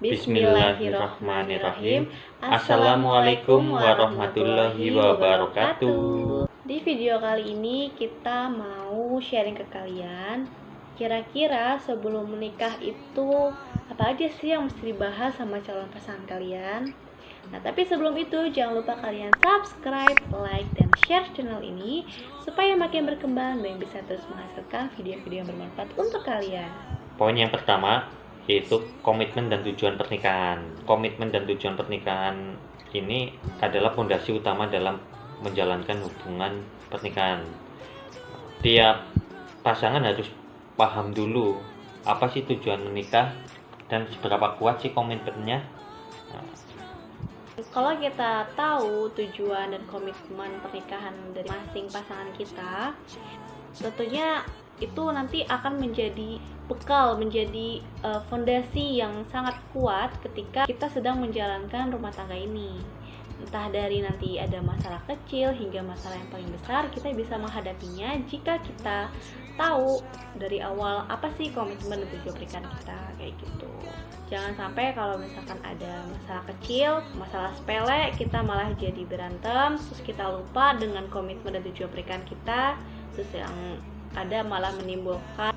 Bismillahirrahmanirrahim. Assalamualaikum warahmatullahi wabarakatuh. Di video kali ini kita mau sharing ke kalian, kira-kira sebelum menikah itu apa aja sih yang mesti dibahas sama calon pasangan kalian. Nah, tapi sebelum itu jangan lupa kalian subscribe, like, dan share channel ini supaya makin berkembang dan bisa terus menghasilkan video-video yang bermanfaat untuk kalian. Poin yang pertama yaitu komitmen dan tujuan pernikahan. Komitmen dan tujuan pernikahan ini adalah fondasi utama dalam menjalankan hubungan pernikahan. Tiap pasangan harus paham dulu apa sih tujuan menikah dan seberapa kuat sih komitmennya. Kalau kita tahu tujuan dan komitmen pernikahan dari masing pasangan kita, tentunya itu nanti akan menjadi bekal, menjadi fondasi yang sangat kuat ketika kita sedang menjalankan rumah tangga ini. Entah dari nanti ada masalah kecil hingga masalah yang paling besar, kita bisa menghadapinya jika kita tahu dari awal apa sih komitmen dan tujuan pernikahan kita, kayak gitu. Jangan sampai kalau misalkan ada masalah kecil, masalah sepele, kita malah jadi berantem, terus kita lupa dengan komitmen dan tujuan pernikahan kita, terus yang ada malah menimbulkan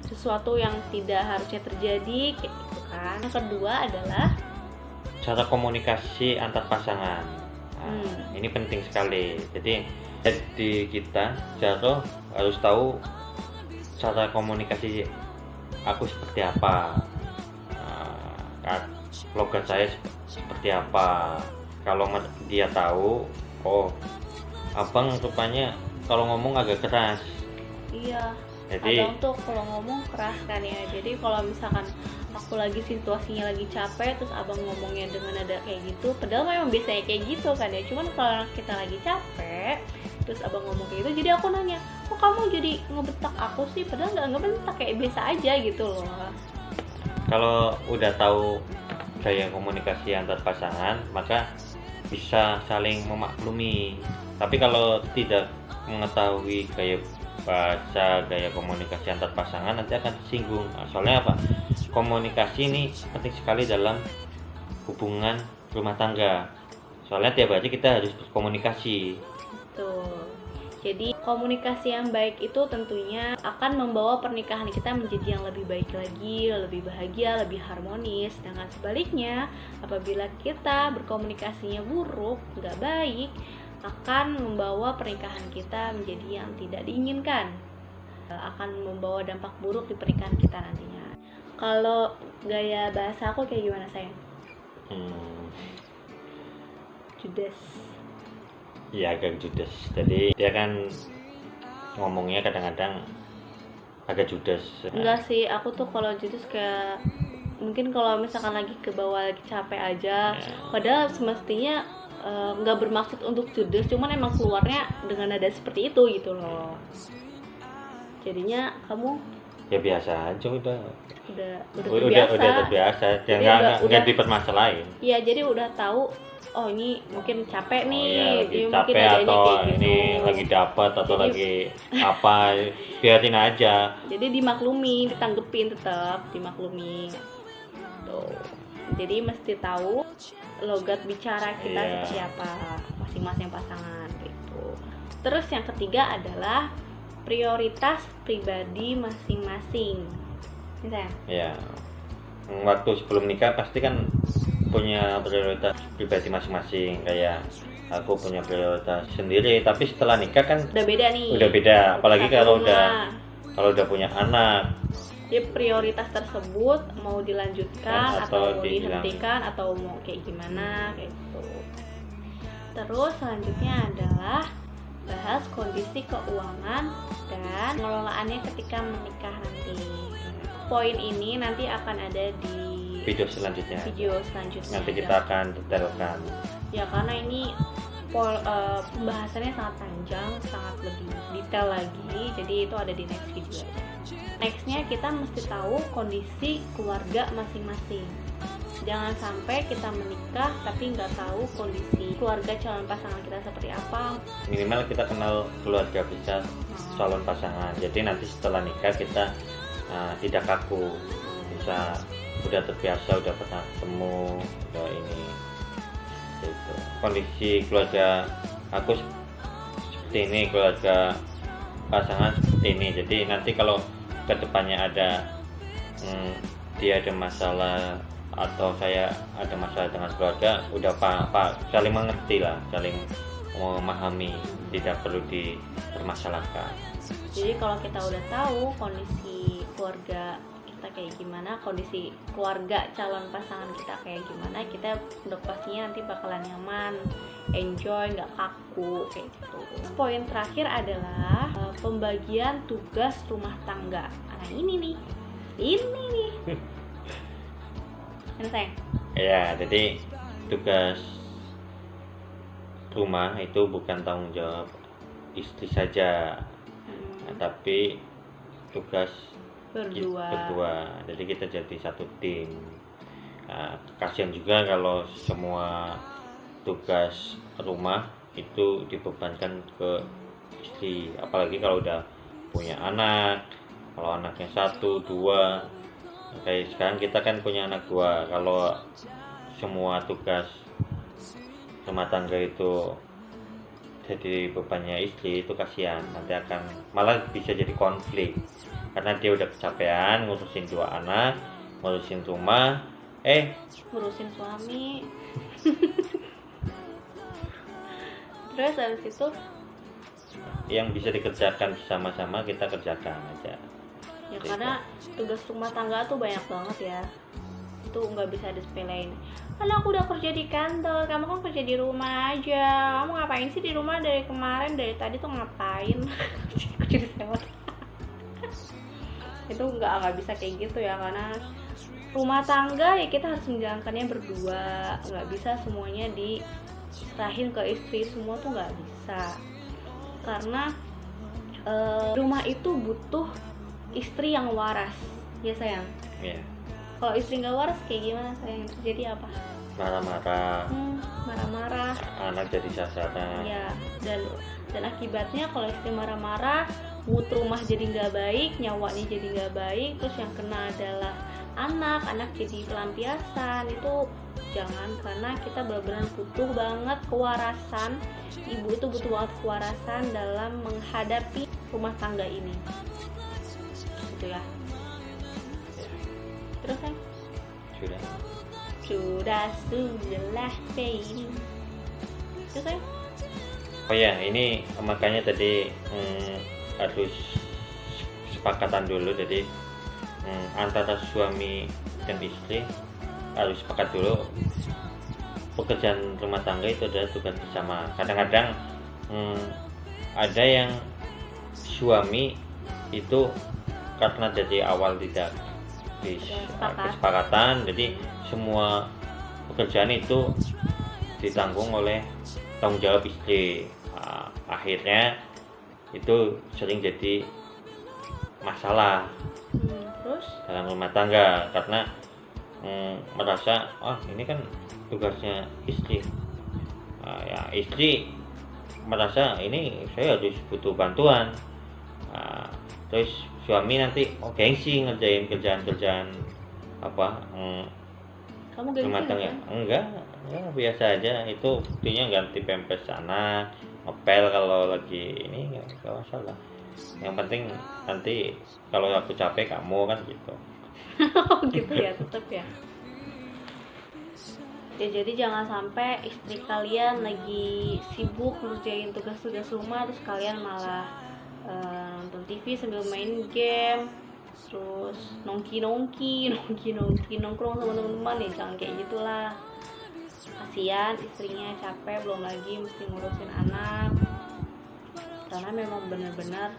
sesuatu yang tidak harusnya terjadi, kayak gitu kan. Yang kedua adalah Cara komunikasi antar pasangan. Ini penting sekali. Jadi kita Jaro harus tahu cara komunikasi aku seperti apa, logat saya seperti apa. Kalau dia tahu, oh abang rupanya kalau ngomong agak keras. iya, Jadi kadang tuh kalau ngomong keras kan ya. Jadi kalau misalkan aku lagi situasinya lagi capek, terus abang ngomongnya dengan nada kayak gitu, padahal memang biasanya kayak gitu kan ya. Cuman kalau kita lagi capek, terus abang ngomong kayak gitu, jadi aku nanya, kok kamu jadi ngebentak aku sih? Padahal nggak ngebentak, kayak biasa aja gitu loh. kalau udah tahu gaya komunikasi antar pasangan, maka bisa saling memaklumi. Tapi kalau tidak mengetahui gaya bahasa, gaya komunikasi antar pasangan, nanti akan tersinggung. Soalnya apa? Komunikasi ini penting sekali dalam hubungan rumah tangga. Soalnya tiap hari kita harus berkomunikasi. Tuh. Jadi komunikasi yang baik itu tentunya akan membawa pernikahan kita menjadi yang lebih baik lagi, lebih bahagia, lebih harmonis. Dengan sebaliknya, apabila kita berkomunikasinya buruk, nggak baik, akan membawa pernikahan kita menjadi yang tidak diinginkan. Akan membawa dampak buruk di pernikahan kita nantinya. Kalau gaya bahasa aku kayak gimana, sayang? Judes. Iya, agak judes. Jadi dia kan ngomongnya kadang-kadang agak judes. Enggak sih, aku tuh kalau judes kayak mungkin kalau misalkan lagi ke bawah, lagi capek aja. Padahal semestinya nggak bermaksud untuk judes, cuman emang keluarnya dengan nada seperti itu gitu loh. Jadinya kamu Ya biasa aja udah terbiasa. Jadi Nggak dipermasalahin. Iya, jadi udah tahu, oh ini mungkin capek nih, Iya, lagi jadi mungkin capek nadanya atau kayak gitu. ini lagi dapat atau Jadi- lagi apa, biarin aja. Jadi dimaklumi, ditanggepin, tetap dimaklumi. Tuh. Jadi mesti tahu logat bicara kita Iya. seperti apa masing-masing pasangan gitu. Terus yang ketiga adalah prioritas pribadi masing-masing. Ini sayang. Ya, waktu sebelum nikah pasti kan punya prioritas pribadi masing-masing. Kayak aku punya prioritas sendiri, tapi setelah nikah kan Udah beda nih. udah beda. Apalagi Satu kalau rumah. udah punya anak. Jadi prioritas tersebut mau dilanjutkan Atau atau dihentikan atau mau kayak gimana kayak gitu. Terus selanjutnya adalah bahas kondisi keuangan dan pengelolaannya ketika menikah nanti. Poin ini nanti akan ada di Video selanjutnya. Nanti kita akan detailkan. Ya, karena ini pembahasannya sangat panjang, sangat lebih detail lagi. Jadi itu ada di next video aja. Nextnya kita mesti tahu kondisi keluarga masing-masing. Jangan sampai kita menikah tapi nggak tahu kondisi keluarga calon pasangan kita seperti apa. Minimal kita kenal keluarga besar calon pasangan. Jadi nanti setelah nikah kita tidak kaku, bisa udah terbiasa, udah pernah ketemu, udah ini gitu. Kondisi keluarga aku seperti ini, keluarga pasangan seperti ini. Jadi nanti kalau kedepannya ada dia ada masalah atau saya ada masalah dengan keluarga, udah pak saling mengerti lah, saling memahami, tidak perlu dipermasalahkan. Jadi kalau kita udah tahu kondisi keluarga kita kayak gimana, kondisi keluarga calon pasangan kita kayak gimana, kita udah pastinya nanti bakalan nyaman, enjoy, nggak kaku kayak gitu. Poin terakhir adalah pembagian tugas rumah tangga. Nah ini nih ini sayang. Ya, jadi tugas rumah itu bukan tanggung jawab istri saja, tapi tugas berdua. Jadi kita jadi satu tim. Nah, kasihan juga kalau semua tugas rumah itu dibebankan ke istri, apalagi kalau udah punya anak. Kalau anaknya 1, 2, kayak sekarang kita kan punya anak 2. Kalau semua tugas rumah tangga itu jadi bebannya istri, itu kasihan, nanti akan malah bisa jadi konflik karena dia udah kecapean ngurusin 2 anak, ngurusin rumah, ngurusin suami. Terus habis itu yang bisa dikerjakan bersama-sama kita kerjakan aja ya, karena tugas rumah tangga tuh banyak banget ya, itu nggak bisa disepelein. Kan aku udah kerja di kantor, kamu kan kerja di rumah aja, kamu ngapain sih di rumah dari kemarin, dari tadi tuh ngapain? Aku jadi sewot. Itu nggak bisa kayak gitu ya, karena rumah tangga ya kita harus menjalankannya berdua, nggak bisa semuanya diserahin ke istri, semua tuh nggak bisa, karena rumah itu butuh istri yang waras ya sayang. ya. Kalau istri nggak waras kayak gimana sayang, terjadi apa? Marah-marah, anak jadi sasaran ya, dan akibatnya kalau istri marah-marah, mood rumah jadi nggak baik, nyawanya jadi nggak baik, terus yang kena adalah anak jadi pelampiasan. Itu jangan, karena kita benar-benar butuh banget kewarasan. Ibu itu butuh banget kewarasan dalam menghadapi rumah tangga ini gitu ya. Terus kan sudah baby. Terus kan oh ya, ini makanya tadi harus sepakatan dulu. Jadi antara suami dan istri harus sepakat dulu pekerjaan rumah tangga itu adalah tugas bersama. Kadang-kadang ada yang suami itu karena dari awal tidak kesepakatan, jadi semua pekerjaan itu ditanggung oleh tanggung jawab istri. Akhirnya itu sering jadi masalah terus dalam rumah tangga karena merasa ini kan tugasnya istri. Ya istri merasa ini saya harus butuh bantuan. Terus suami nanti gengsi ngerjain kerjaan kamu gengsi rumah tangga. Enggak, ya biasa aja. Itu buktinya ganti pampers sana, ngepel kalau lagi ini nggak masalah. Yang penting nanti kalau aku capek kamu kan gitu. gitu ya, tetap ya. Ya jadi jangan sampai istri kalian lagi sibuk ngerjain tugas-tugas rumah terus kalian malah nonton TV sambil main game, terus nongki nongkrong sama teman-teman. Ya jangan kayak gitulah, kasihan istrinya capek, belum lagi mesti ngurusin anak. Karena memang benar-benar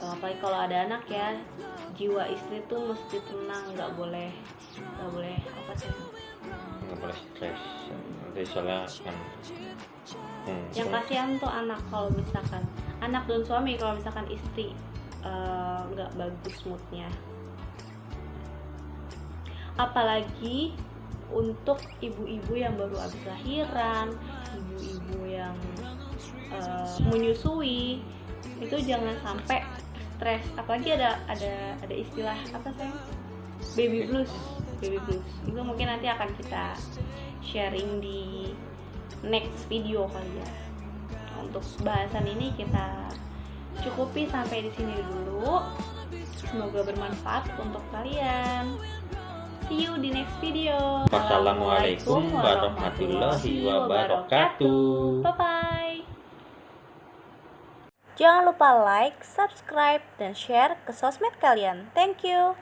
apalagi kalau ada anak ya, jiwa istri tuh mesti tenang, nggak boleh apa sih, nggak boleh stres. Nanti soalnya kan yang kasihan tuh anak, kalau misalkan anak dan suami, kalau misalkan istri nggak bagus moodnya. Apalagi untuk ibu-ibu yang baru habis lahiran, ibu-ibu yang menyusui, itu jangan sampai stres. Apalagi ada istilah apa sayang, baby blues. baby blues. Itu mungkin nanti akan kita sharing di next video kali ya. Untuk bahasan ini kita cukupi sampai di sini dulu. Semoga bermanfaat untuk kalian. See you di next video. Wassalamualaikum warahmatullahi wabarakatuh. Bye bye. Jangan lupa like, subscribe, dan share ke sosmed kalian. Thank you.